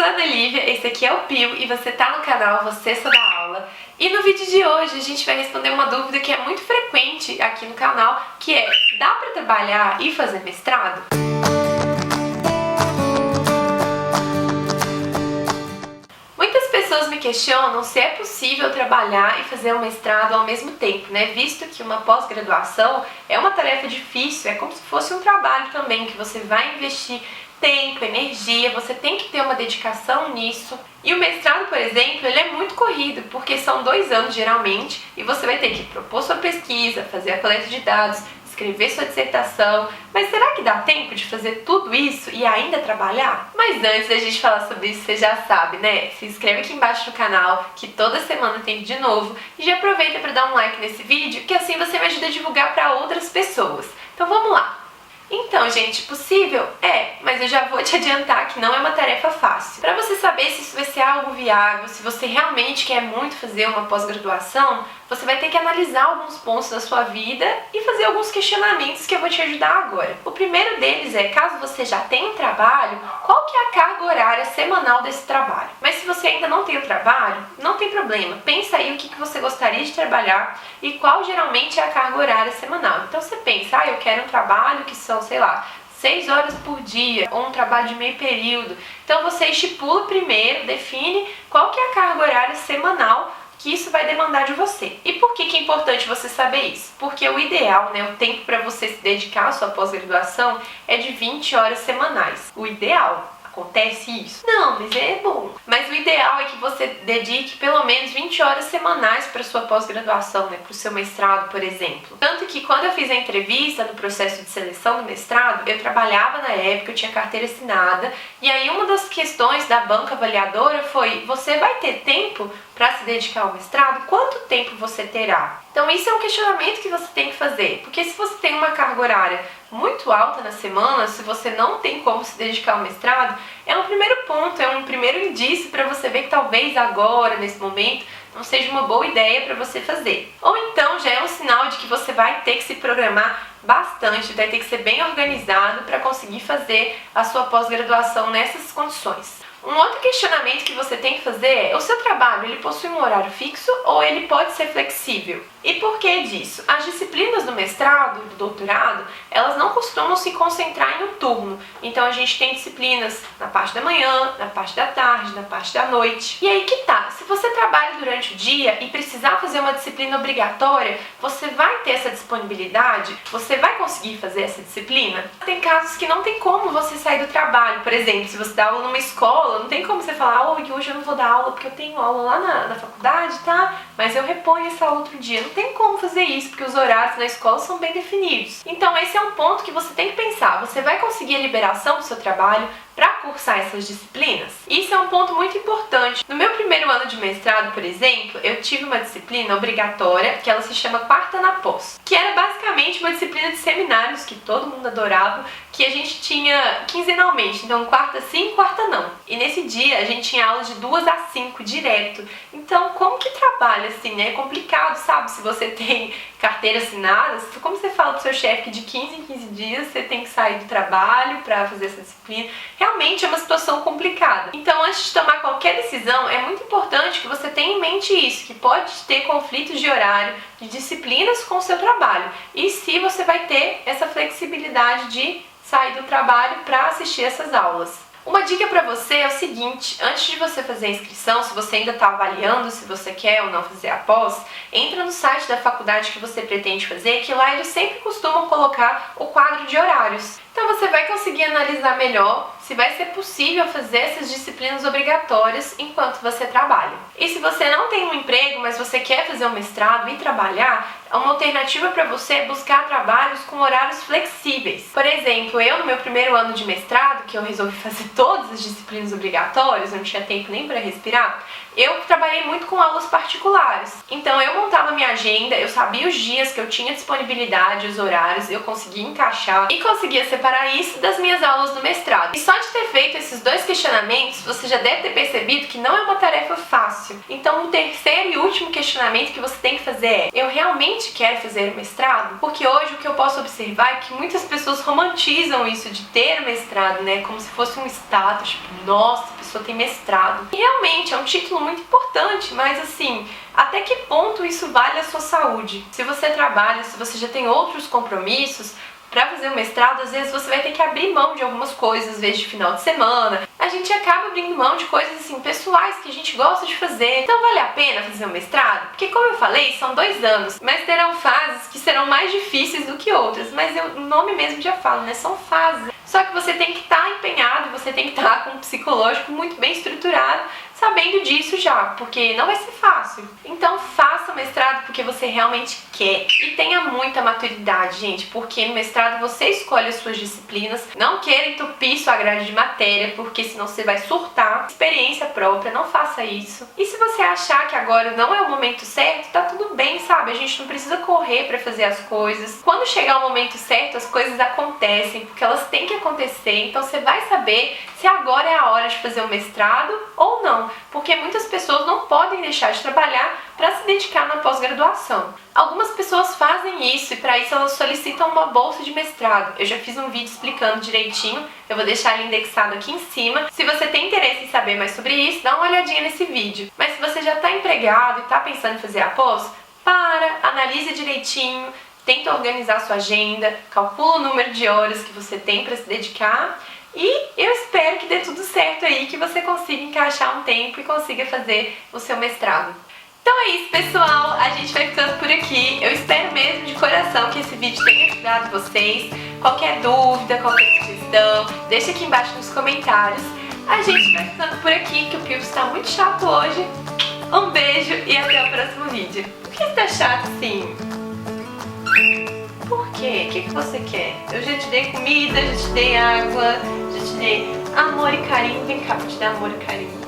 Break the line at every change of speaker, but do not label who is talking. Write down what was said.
sou a Ana Lívia, esse aqui é o Pio e você tá no canal Você Só Dá Aula. E no vídeo de hoje a gente vai responder uma dúvida que é muito frequente aqui no canal, que é: dá pra trabalhar e fazer mestrado? Muitas pessoas me questionam se é possível trabalhar e fazer um mestrado ao mesmo tempo, né? Visto que uma pós-graduação é uma tarefa difícil, é como se fosse um trabalho também, que você vai investir tempo, energia, você tem que ter uma dedicação nisso. E o mestrado, por exemplo, ele é muito corrido, porque são 2 anos geralmente, e você vai ter que propor sua pesquisa, fazer a coleta de dados, escrever sua dissertação. Mas será que dá tempo de fazer tudo isso e ainda trabalhar? Mas antes da gente falar sobre isso, você já sabe, né? Se inscreve aqui embaixo no canal, que toda semana tem vídeo novo, e já aproveita para dar um like nesse vídeo, que assim você me ajuda a divulgar para outras pessoas. Então vamos lá! Então, gente, possível? É, mas eu já vou te adiantar que não é uma tarefa fácil. Para você saber se isso vai ser algo viável, se você realmente quer muito fazer uma pós-graduação, você vai ter que analisar alguns pontos da sua vida e fazer alguns questionamentos que eu vou te ajudar agora. O primeiro deles é, caso você já tenha um trabalho, qual que é a carga horária semanal desse trabalho? Mas se você ainda não tem o trabalho, não tem problema. Pensa aí o que você gostaria de trabalhar e qual geralmente é a carga horária semanal. Então você pensa, eu quero um trabalho que são, sei lá, 6 horas por dia, ou um trabalho de meio período. Então você estipula primeiro, define qual que é a carga horária semanal que isso vai demandar de você. E por que é importante você saber isso? Porque o ideal, né, o tempo para você se dedicar à sua pós-graduação é de 20 horas semanais. O ideal. Acontece isso? Não, mas é bom. Mas o ideal é que você dedique pelo menos 20 horas semanais para sua pós-graduação, né, para o seu mestrado, por exemplo. Tanto que quando eu fiz a entrevista no processo de seleção do mestrado, eu trabalhava na época, eu tinha carteira assinada, e aí uma das questões da banca avaliadora foi: você vai ter tempo para se dedicar ao mestrado? Quanto tempo você terá? Então isso é um questionamento que você tem que fazer, porque se você tem uma carga horária muito alta na semana, se você não tem como se dedicar ao mestrado, é um primeiro ponto, é um primeiro indício para você ver que talvez agora, nesse momento, não seja uma boa ideia para você fazer. Ou então já é um sinal de que você vai ter que se programar bastante, vai ter que ser bem organizado para conseguir fazer a sua pós-graduação nessas condições. Um outro questionamento que você tem que fazer é: o seu trabalho ele possui um horário fixo ou ele pode ser flexível? E por que disso? As disciplinas do mestrado, do doutorado, elas não costumam se concentrar em um turno. Então a gente tem disciplinas na parte da manhã, na parte da tarde, na parte da noite. E aí que tá, se você trabalha durante o dia e precisar fazer uma disciplina obrigatória, você vai ter essa disponibilidade? Você vai conseguir fazer essa disciplina? Tem casos que não tem como você sair do trabalho. Por exemplo, se você dá aula numa escola, não tem como você falar: hoje eu não vou dar aula porque eu tenho aula lá na faculdade, tá? Mas eu reponho essa aula outro dia. Não tem como fazer isso, porque os horários na escola são bem definidos. Então esse é um ponto que você tem que pensar: você vai conseguir a liberação do seu trabalho para cursar essas disciplinas? Isso é um ponto muito importante. No meu primeiro ano de mestrado, por exemplo, eu tive uma disciplina obrigatória que ela se chama Quarta na Pós, que era basicamente uma disciplina de seminários que todo mundo adorava, que a gente tinha quinzenalmente, então quarta sim, quarta não. E nesse dia a gente tinha aulas de 2 às 5 direto. Então como que trabalha assim, né? É complicado, sabe? Se você tem carteira assinada, como você fala pro seu chefe que de 15 em 15 dias você tem que sair do trabalho para fazer essa disciplina? Realmente é uma situação complicada. Então, antes de tomar qualquer decisão, é muito importante que você tenha em mente isso, que pode ter conflitos de horário, de disciplinas com o seu trabalho. E se você vai ter essa flexibilidade de sair do trabalho para assistir essas aulas. Uma dica para você é o seguinte: antes de você fazer a inscrição, se você ainda está avaliando se você quer ou não fazer a pós, entra no site da faculdade que você pretende fazer, que lá eles sempre costumam colocar o quadro de horários. Então você vai conseguir analisar melhor se vai ser possível fazer essas disciplinas obrigatórias enquanto você trabalha. E se você não tem um emprego, mas você quer fazer um mestrado e trabalhar, uma alternativa para você é buscar trabalhos com horários flexíveis. Por exemplo, eu no meu primeiro ano de mestrado, que eu resolvi fazer todas as disciplinas obrigatórias, não tinha tempo nem para respirar, eu trabalhei muito com aulas particulares. Então eu montava minha agenda, eu sabia os dias que eu tinha disponibilidade, os horários, eu conseguia encaixar e conseguia separar isso das minhas aulas do mestrado. E só Só de ter feito esses dois questionamentos, você já deve ter percebido que não é uma tarefa fácil. Então, o terceiro e último questionamento que você tem que fazer é: eu realmente quero fazer o mestrado? Porque hoje o que eu posso observar é que muitas pessoas romantizam isso de ter mestrado, né? Como se fosse um status, tipo, nossa, a pessoa tem mestrado. E realmente é um título muito importante, mas assim, até que ponto isso vale a sua saúde? Se você trabalha, se você já tem outros compromissos, para fazer o mestrado, às vezes você vai ter que abrir mão de algumas coisas, às vezes de final de semana. A gente acaba abrindo mão de coisas assim pessoais que a gente gosta de fazer. Então vale a pena fazer o mestrado? Porque como eu falei, são 2 anos, mas terão fases que serão mais difíceis do que outras. Mas o nome mesmo já fala, né? São fases. Só que você tem que estar empenhado, você tem que estar com um psicológico muito bem estruturado, sabendo disso já, porque não vai ser fácil. Então faça o mestrado porque você realmente quer. E tenha muita maturidade, gente, porque no mestrado você escolhe as suas disciplinas. Não queira entupir sua grade de matéria, porque senão você vai surtar. Experiência própria, não faça isso. E se você achar que agora não é o momento certo, tá tudo bem, sabe? A gente não precisa correr pra fazer as coisas. Quando chegar o momento certo, as coisas acontecem, porque elas têm que acontecer. Então você vai saber se agora é a hora de fazer o mestrado ou não, porque muitas pessoas não podem deixar de trabalhar para se dedicar na pós-graduação. Algumas pessoas fazem isso e para isso elas solicitam uma bolsa de mestrado. Eu já fiz um vídeo explicando direitinho, eu vou deixar ele indexado aqui em cima. Se você tem interesse em saber mais sobre isso, dá uma olhadinha nesse vídeo. Mas se você já está empregado e está pensando em fazer a pós, analise direitinho, tenta organizar sua agenda, calcula o número de horas que você tem para se dedicar. E eu espero que dê tudo certo aí, que você consiga encaixar um tempo e consiga fazer o seu mestrado. Então é isso, pessoal, a gente vai ficando por aqui. Eu espero mesmo de coração que esse vídeo tenha ajudado vocês. Qualquer dúvida, qualquer sugestão, deixa aqui embaixo nos comentários. A gente vai ficando por aqui, que o Pio está muito chato hoje. Um beijo e até o próximo vídeo. Por que você tá chato assim? Por quê? O que você quer? Eu já te dei comida, já te dei água, já te dei amor e carinho. Vem cá, vou te dar amor e carinho.